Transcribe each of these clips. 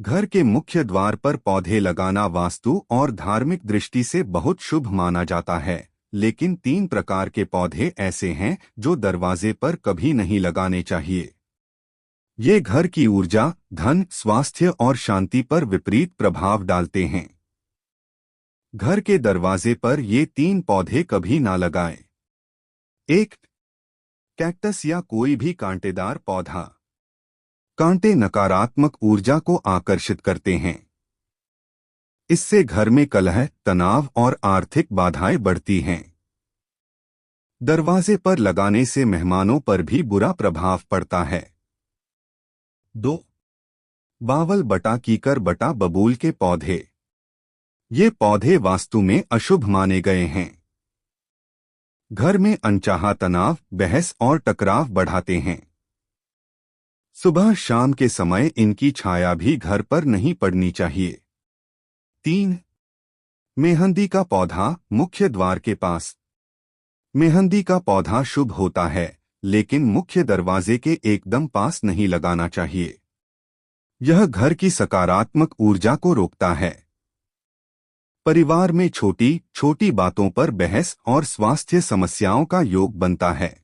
घर के मुख्य द्वार पर पौधे लगाना वास्तु और धार्मिक दृष्टि से बहुत शुभ माना जाता है, लेकिन 3 प्रकार के पौधे ऐसे हैं जो दरवाजे पर कभी नहीं लगाने चाहिए। ये घर की ऊर्जा, धन, स्वास्थ्य और शांति पर विपरीत प्रभाव डालते हैं। घर के दरवाजे पर ये 3 पौधे कभी ना लगाएं। 1. कैक्टस या कोई भी कांटेदार पौधा। कांटे नकारात्मक ऊर्जा को आकर्षित करते हैं। इससे घर में कलह, तनाव और आर्थिक बाधाएं बढ़ती हैं। दरवाजे पर लगाने से मेहमानों पर भी बुरा प्रभाव पड़ता है। 2. बावल बटा कीकर बटा बबूल के पौधे। ये पौधे वास्तु में अशुभ माने गए हैं। घर में अनचाहा तनाव, बहस और टकराव बढ़ाते हैं। सुबह शाम के समय इनकी छाया भी घर पर नहीं पड़नी चाहिए। 3. मेहंदी का पौधा मुख्य द्वार के पास। मेहंदी का पौधा शुभ होता है, लेकिन मुख्य दरवाजे के एकदम पास नहीं लगाना चाहिए। यह घर की सकारात्मक ऊर्जा को रोकता है। परिवार में छोटी छोटी बातों पर बहस और स्वास्थ्य समस्याओं का योग बनता है।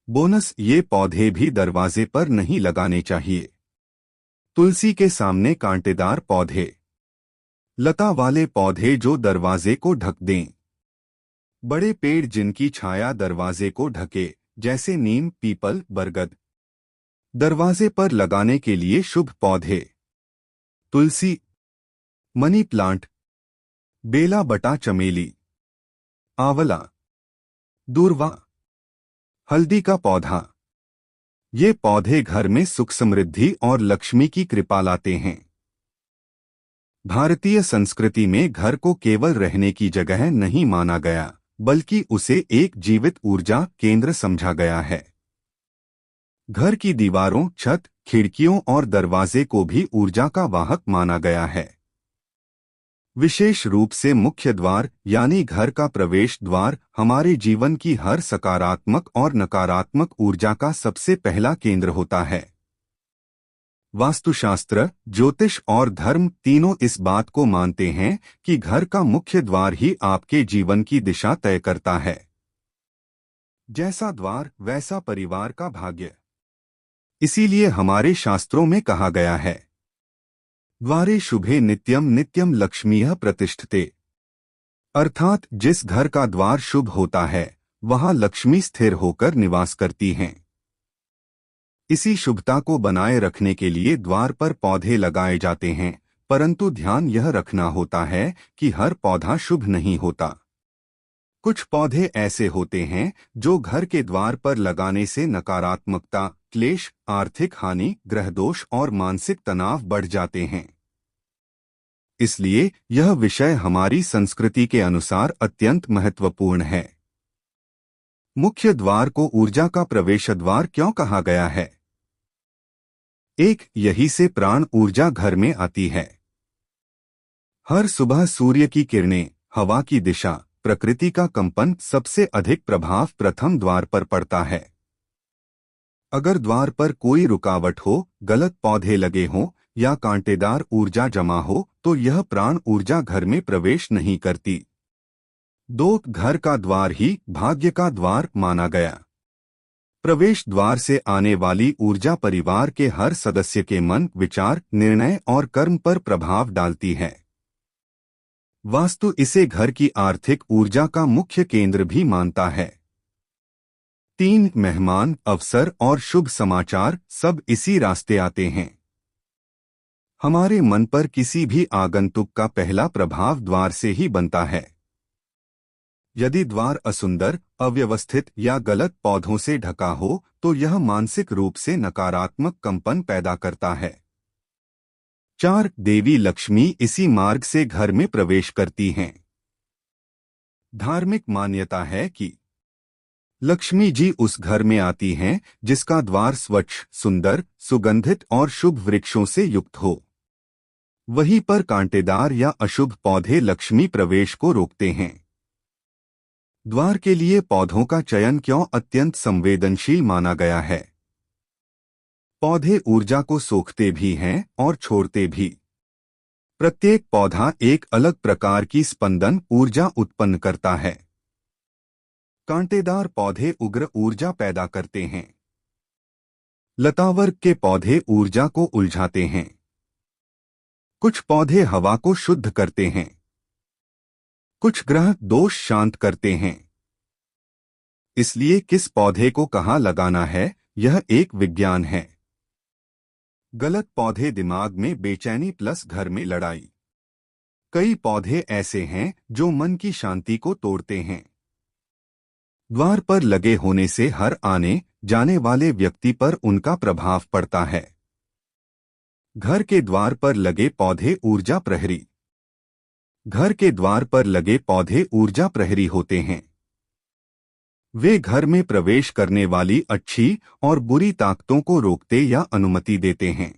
बोनस, ये पौधे भी दरवाजे पर नहीं लगाने चाहिए। तुलसी के सामने कांटेदार पौधे। लता वाले पौधे जो दरवाजे को ढक दें। बड़े पेड़ जिनकी छाया दरवाजे को ढके, जैसे नीम, पीपल, बरगद। दरवाजे पर लगाने के लिए शुभ पौधे। तुलसी, मनी प्लांट, बेला बटा चमेली, आंवला, दूर्वा, हल्दी का पौधा। ये पौधे घर में सुख, समृद्धि और लक्ष्मी की कृपा लाते हैं। भारतीय संस्कृति में घर को केवल रहने की जगह नहीं माना गया, बल्कि उसे एक जीवित ऊर्जा केंद्र समझा गया है। घर की दीवारों, छत, खिड़कियों और दरवाजे को भी ऊर्जा का वाहक माना गया है। विशेष रूप से मुख्य द्वार यानी घर का प्रवेश द्वार हमारे जीवन की हर सकारात्मक और नकारात्मक ऊर्जा का सबसे पहला केंद्र होता है। वास्तुशास्त्र, ज्योतिष और धर्म तीनों इस बात को मानते हैं कि घर का मुख्य द्वार ही आपके जीवन की दिशा तय करता है। जैसा द्वार वैसा परिवार का भाग्य। इसीलिए हमारे शास्त्रों में कहा गया है, द्वारे शुभे नित्यम नित्यम लक्ष्मीः प्रतिष्ठते। अर्थात जिस घर का द्वार शुभ होता है, वहां लक्ष्मी स्थिर होकर निवास करती हैं। इसी शुभता को बनाए रखने के लिए द्वार पर पौधे लगाए जाते हैं, परंतु ध्यान यह रखना होता है कि हर पौधा शुभ नहीं होता। कुछ पौधे ऐसे होते हैं जो घर के द्वार पर लगाने से नकारात्मकता, क्लेश, आर्थिक हानि, ग्रहदोष और मानसिक तनाव बढ़ जाते हैं। इसलिए यह विषय हमारी संस्कृति के अनुसार अत्यंत महत्वपूर्ण है। मुख्य द्वार को ऊर्जा का प्रवेश द्वार क्यों कहा गया है? 1. यही से प्राण ऊर्जा घर में आती है। हर सुबह सूर्य की किरणें, हवा की दिशा, प्रकृति का कंपन सबसे अधिक प्रभाव प्रथम द्वार पर पड़ता है। अगर द्वार पर कोई रुकावट हो, गलत पौधे लगे हों या कांटेदार ऊर्जा जमा हो, तो यह प्राण ऊर्जा घर में प्रवेश नहीं करती। 2. घर का द्वार ही भाग्य का द्वार माना गया। प्रवेश द्वार से आने वाली ऊर्जा परिवार के हर सदस्य के मन, विचार, निर्णय और कर्म पर प्रभाव डालती है। वास्तु इसे घर की आर्थिक ऊर्जा का मुख्य केंद्र भी मानता है। 3. मेहमान, अवसर और शुभ समाचार सब इसी रास्ते आते हैं। हमारे मन पर किसी भी आगंतुक का पहला प्रभाव द्वार से ही बनता है। यदि द्वार असुंदर, अव्यवस्थित या गलत पौधों से ढका हो, तो यह मानसिक रूप से नकारात्मक कंपन पैदा करता है। 4. देवी लक्ष्मी इसी मार्ग से घर में प्रवेश करती हैं। धार्मिक मान्यता है कि लक्ष्मी जी उस घर में आती हैं जिसका द्वार स्वच्छ, सुंदर, सुगंधित और शुभ वृक्षों से युक्त हो। वहीं पर कांटेदार या अशुभ पौधे लक्ष्मी प्रवेश को रोकते हैं। द्वार के लिए पौधों का चयन क्यों अत्यंत संवेदनशील माना गया है? पौधे ऊर्जा को सोखते भी हैं और छोड़ते भी। प्रत्येक पौधा एक अलग प्रकार की स्पंदन ऊर्जा उत्पन्न करता है। कांटेदार पौधे उग्र ऊर्जा पैदा करते हैं। लतावर्ग के पौधे ऊर्जा को उलझाते हैं। कुछ पौधे हवा को शुद्ध करते हैं। कुछ ग्रह दोष शांत करते हैं। इसलिए किस पौधे को कहाँ लगाना है, यह एक विज्ञान है। गलत पौधे दिमाग में बेचैनी प्लस घर में लड़ाई। कई पौधे ऐसे हैं जो मन की शांति को तोड़ते हैं। द्वार पर लगे होने से हर आने जाने वाले व्यक्ति पर उनका प्रभाव पड़ता है। घर के द्वार पर लगे पौधे ऊर्जा प्रहरी। घर के द्वार पर लगे पौधे ऊर्जा प्रहरी होते हैं। वे घर में प्रवेश करने वाली अच्छी और बुरी ताकतों को रोकते या अनुमति देते हैं।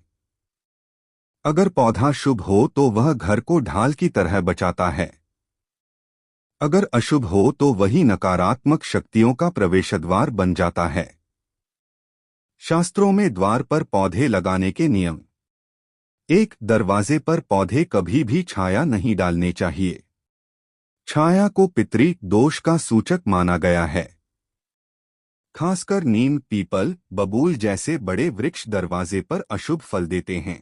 अगर पौधा शुभ हो तो वह घर को ढाल की तरह बचाता है। अगर अशुभ हो तो वही नकारात्मक शक्तियों का प्रवेशद्वार बन जाता है। शास्त्रों में द्वार पर पौधे लगाने के नियम। 1. दरवाजे पर पौधे कभी भी छाया नहीं डालने चाहिए। छाया को पितृ दोष का सूचक माना गया है। खासकर नीम, पीपल, बबूल जैसे बड़े वृक्ष दरवाजे पर अशुभ फल देते हैं।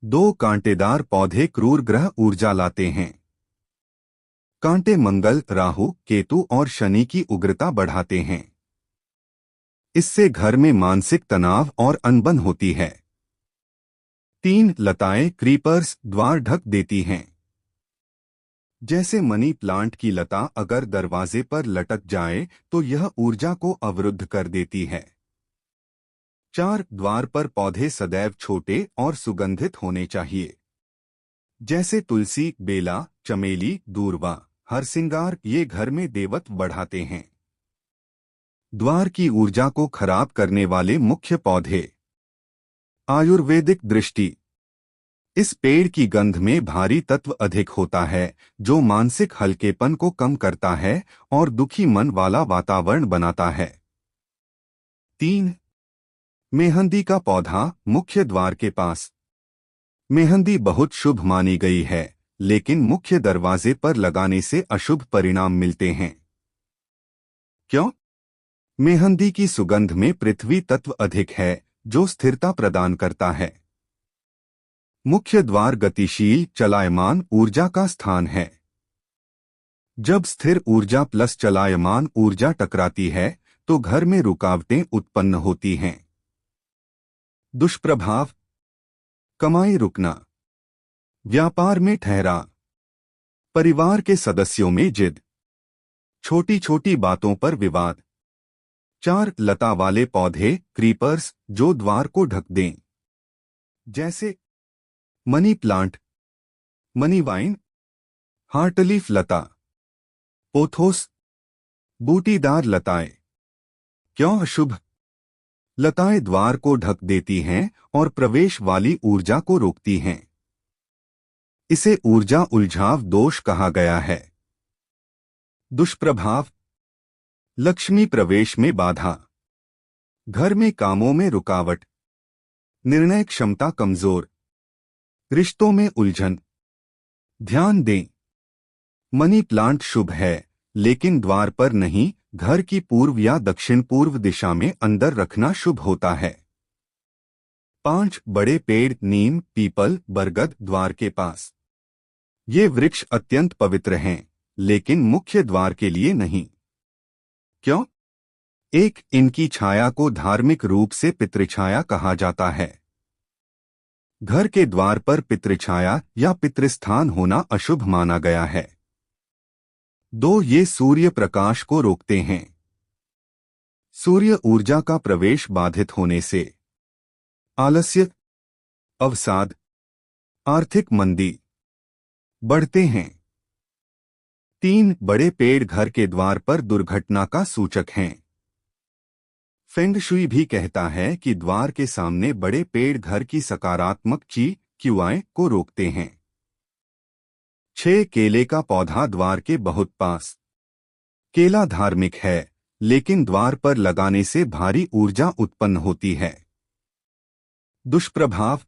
2. कांटेदार पौधे क्रूर ग्रह ऊर्जा लाते हैं। कांटे मंगल, राहु, केतु और शनि की उग्रता बढ़ाते हैं। इससे घर में मानसिक तनाव और अनबन होती है। 3. लताएं, क्रीपर्स द्वार ढक देती हैं। जैसे मनी प्लांट की लता अगर दरवाजे पर लटक जाए तो यह ऊर्जा को अवरुद्ध कर देती है। 4. द्वार पर पौधे सदैव छोटे और सुगंधित होने चाहिए। जैसे तुलसी, बेला, चमेली, दूर्वा, हरसिंगार, ये घर में देवत्व बढ़ाते हैं। द्वार की ऊर्जा को खराब करने वाले मुख्य पौधे। आयुर्वेदिक दृष्टि। इस पेड़ की गंध में भारी तत्व अधिक होता है जो मानसिक हल्केपन को कम करता है और दुखी मन वाला वातावरण बनाता है। 3. मेहंदी का पौधा मुख्य द्वार के पास। मेहंदी बहुत शुभ मानी गई है, लेकिन मुख्य दरवाजे पर लगाने से अशुभ परिणाम मिलते हैं। क्यों? मेहंदी की सुगंध में पृथ्वी तत्व अधिक है जो स्थिरता प्रदान करता है। मुख्य द्वार गतिशील, चलायमान ऊर्जा का स्थान है। जब स्थिर ऊर्जा प्लस चलायमान ऊर्जा टकराती है तो घर में रुकावटें उत्पन्न होती हैं। दुष्प्रभाव। कमाई रुकना, व्यापार में ठहराव, परिवार के सदस्यों में जिद, छोटी छोटी बातों पर विवाद। 4. लता वाले पौधे, क्रीपर्स, जो द्वार को ढक दें। जैसे मनी प्लांट, मनी वाइन, हार्टलीफ लता, पोथोस, बूटीदार लताएं। क्यों अशुभ? लताएं द्वार को ढक देती हैं और प्रवेश वाली ऊर्जा को रोकती हैं। इसे ऊर्जा उलझाव दोष कहा गया है। दुष्प्रभाव। लक्ष्मी प्रवेश में बाधा, घर में कामों में रुकावट, निर्णय क्षमता कमजोर, रिश्तों में उलझन। ध्यान दें, मनी प्लांट शुभ है लेकिन द्वार पर नहीं, घर की पूर्व या दक्षिण पूर्व दिशा में अंदर रखना शुभ होता है। 5. बड़े पेड़, नीम, पीपल, बरगद द्वार के पास। ये वृक्ष अत्यंत पवित्र हैं, लेकिन मुख्य द्वार के लिए नहीं। क्यों? 1. इनकी छाया को धार्मिक रूप से पितृछाया कहा जाता है। घर के द्वार पर पितृछाया या पितृस्थान होना अशुभ माना गया है। 2. ये सूर्य प्रकाश को रोकते हैं। सूर्य ऊर्जा का प्रवेश बाधित होने से आलस्य, अवसाद, आर्थिक मंदी बढ़ते हैं। 3. बड़े पेड़ घर के द्वार पर दुर्घटना का सूचक हैं। फेंग शुई भी कहता है कि द्वार के सामने बड़े पेड़ घर की सकारात्मक क्युआएं को रोकते हैं। 6. केले का पौधा द्वार के बहुत पास। केला धार्मिक है, लेकिन द्वार पर लगाने से भारी ऊर्जा उत्पन्न होती है। दुष्प्रभाव,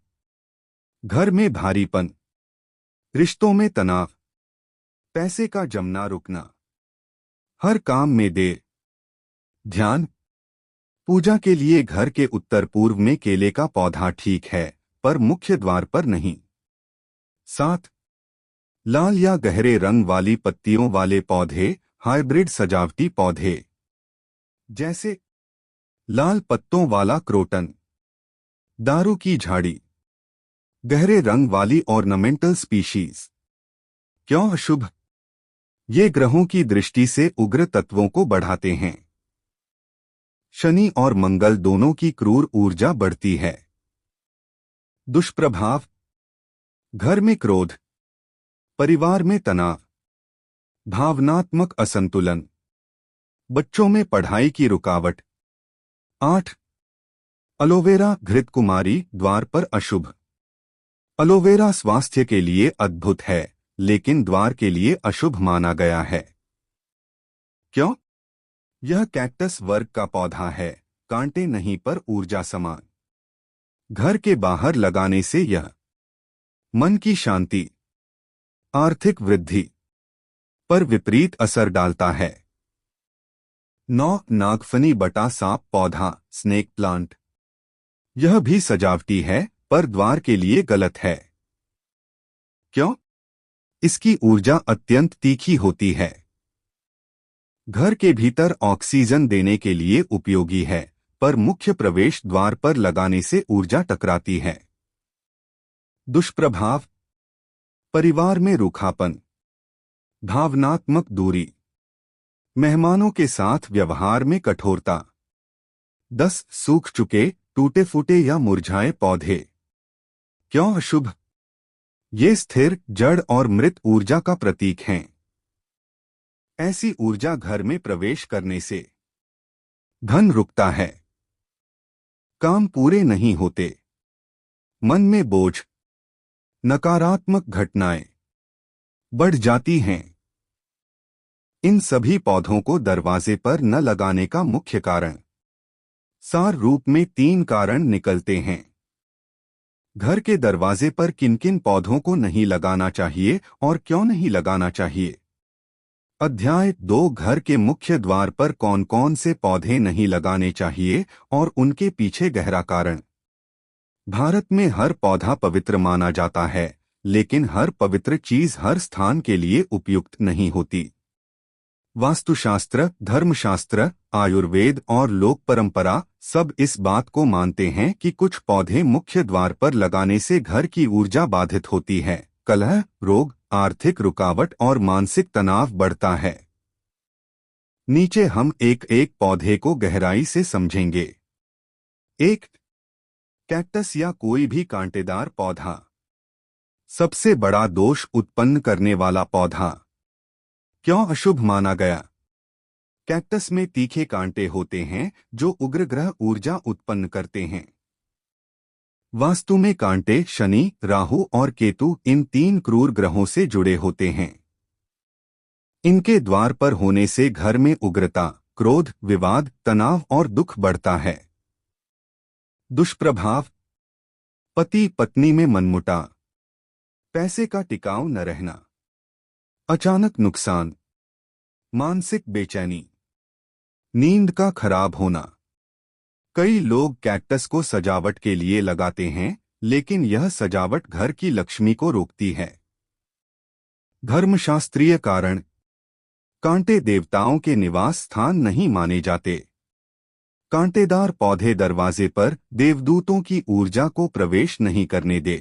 घर में भारीपन, रिश्तों में तनाव, पैसे का जमना रुकना, हर काम में देर। ध्यान, पूजा के लिए घर के उत्तर पूर्व में केले का पौधा ठीक है, पर मुख्य द्वार पर नहीं। 7. लाल या गहरे रंग वाली पत्तियों वाले पौधे, हाइब्रिड सजावटी पौधे, जैसे लाल पत्तों वाला क्रोटन, दारू की झाड़ी, गहरे रंग वाली ऑर्नामेंटल स्पीशीज। क्यों अशुभ? ये ग्रहों की दृष्टि से उग्र तत्वों को बढ़ाते हैं। शनि और मंगल दोनों की क्रूर ऊर्जा बढ़ती है। दुष्प्रभाव, घर में क्रोध, परिवार में तनाव, भावनात्मक असंतुलन, बच्चों में पढ़ाई की रुकावट। 8. एलोवेरा घृत कुमारी द्वार पर अशुभ। एलोवेरा स्वास्थ्य के लिए अद्भुत है, लेकिन द्वार के लिए अशुभ माना गया है। क्यों? यह कैक्टस वर्ग का पौधा है, कांटे नहीं पर ऊर्जा समान। घर के बाहर लगाने से यह मन की शांति, आर्थिक वृद्धि पर विपरीत असर डालता है। 9. नागफनी बटा सांप पौधा, स्नेक प्लांट। यह भी सजावटी है, पर द्वार के लिए गलत है। क्यों? इसकी ऊर्जा अत्यंत तीखी होती है। घर के भीतर ऑक्सीजन देने के लिए उपयोगी है, पर मुख्य प्रवेश द्वार पर लगाने से ऊर्जा टकराती है। दुष्प्रभाव, परिवार में रूखापन, भावनात्मक दूरी, मेहमानों के साथ व्यवहार में कठोरता। 10. सूख चुके, टूटे फूटे या मुरझाए पौधे। क्यों अशुभ? ये स्थिर, जड़ और मृत ऊर्जा का प्रतीक हैं। ऐसी ऊर्जा घर में प्रवेश करने से धन रुकता है, काम पूरे नहीं होते, मन में बोझ, नकारात्मक घटनाएं बढ़ जाती हैं। इन सभी पौधों को दरवाजे पर न लगाने का मुख्य कारण, सार रूप में 3 कारण निकलते हैं। घर के दरवाजे पर किन किन पौधों को नहीं लगाना चाहिए और क्यों नहीं लगाना चाहिए। अध्याय 2, घर के मुख्य द्वार पर कौन कौन से पौधे नहीं लगाने चाहिए और उनके पीछे गहरा कारण। भारत में हर पौधा पवित्र माना जाता है, लेकिन हर पवित्र चीज हर स्थान के लिए उपयुक्त नहीं होती। वास्तुशास्त्र, धर्मशास्त्र, आयुर्वेद और लोक परंपरा सब इस बात को मानते हैं कि कुछ पौधे मुख्य द्वार पर लगाने से घर की ऊर्जा बाधित होती है, कलह, रोग, आर्थिक रुकावट और मानसिक तनाव बढ़ता है। नीचे हम एक एक पौधे को गहराई से समझेंगे। 1. कैक्टस या कोई भी कांटेदार पौधा, सबसे बड़ा दोष उत्पन्न करने वाला पौधा। क्यों अशुभ माना गया? कैक्टस में तीखे कांटे होते हैं जो उग्र ग्रह ऊर्जा उत्पन्न करते हैं। वास्तु में कांटे शनि, राहु और केतु इन 3 क्रूर ग्रहों से जुड़े होते हैं। इनके द्वार पर होने से घर में उग्रता, क्रोध, विवाद, तनाव और दुख बढ़ता है। दुष्प्रभाव, पति पत्नी में मनमुटाव, पैसे का टिकाव न रहना, अचानक नुकसान, मानसिक बेचैनी, नींद का खराब होना। कई लोग कैक्टस को सजावट के लिए लगाते हैं, लेकिन यह सजावट घर की लक्ष्मी को रोकती है। धर्मशास्त्रीय कारण, कांटे देवताओं के निवास स्थान नहीं माने जाते। कांटेदार पौधे दरवाजे पर देवदूतों की ऊर्जा को प्रवेश नहीं करने दे।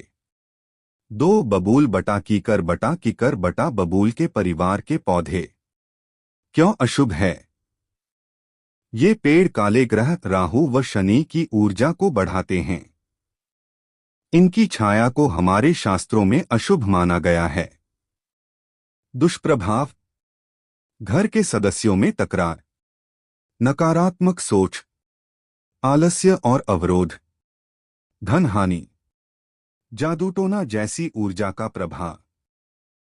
2. बबूल बटा कीकर बटा बबूल के परिवार के पौधे। क्यों अशुभ है? ये पेड़ काले ग्रह राहु व शनि की ऊर्जा को बढ़ाते हैं। इनकी छाया को हमारे शास्त्रों में अशुभ माना गया है। दुष्प्रभाव, घर के सदस्यों में तकरार, नकारात्मक सोच, आलस्य और अवरोध, धन हानि, जादूटोना जैसी ऊर्जा का प्रभाव।